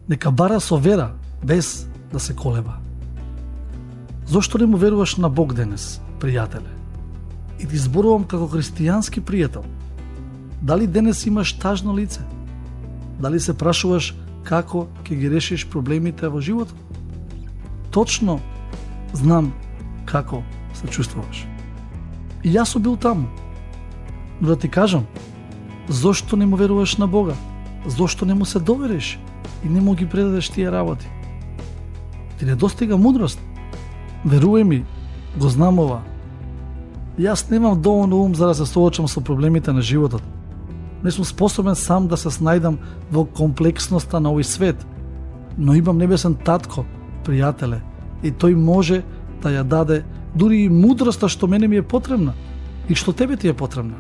Нека бара со вера, без да се колеба. Зошто не му веруваш на Бог денес, пријателе? И ти зборувам како христијански пријател. Дали денес имаш тажно лице? Дали се прашуваш како ќе ги решиш проблемите во животот? Точно знам како се чувствуваш. И јас сум бил таму. Но да ти кажам, зошто не му веруваш на Бога? Зошто не му се довериш и не му ги предадеш тие работи? Ти не достига мудрост. Верувај ми, го знам ова. Јас немам доволно ум за да се соочам со проблемите на животот. Не сум способен сам да се снајдам во комплексноста на овој свет, но имам небесен татко, пријателе, и тој може да ја даде дури и мудроста што мене ми е потребна и што тебе ти е потребна.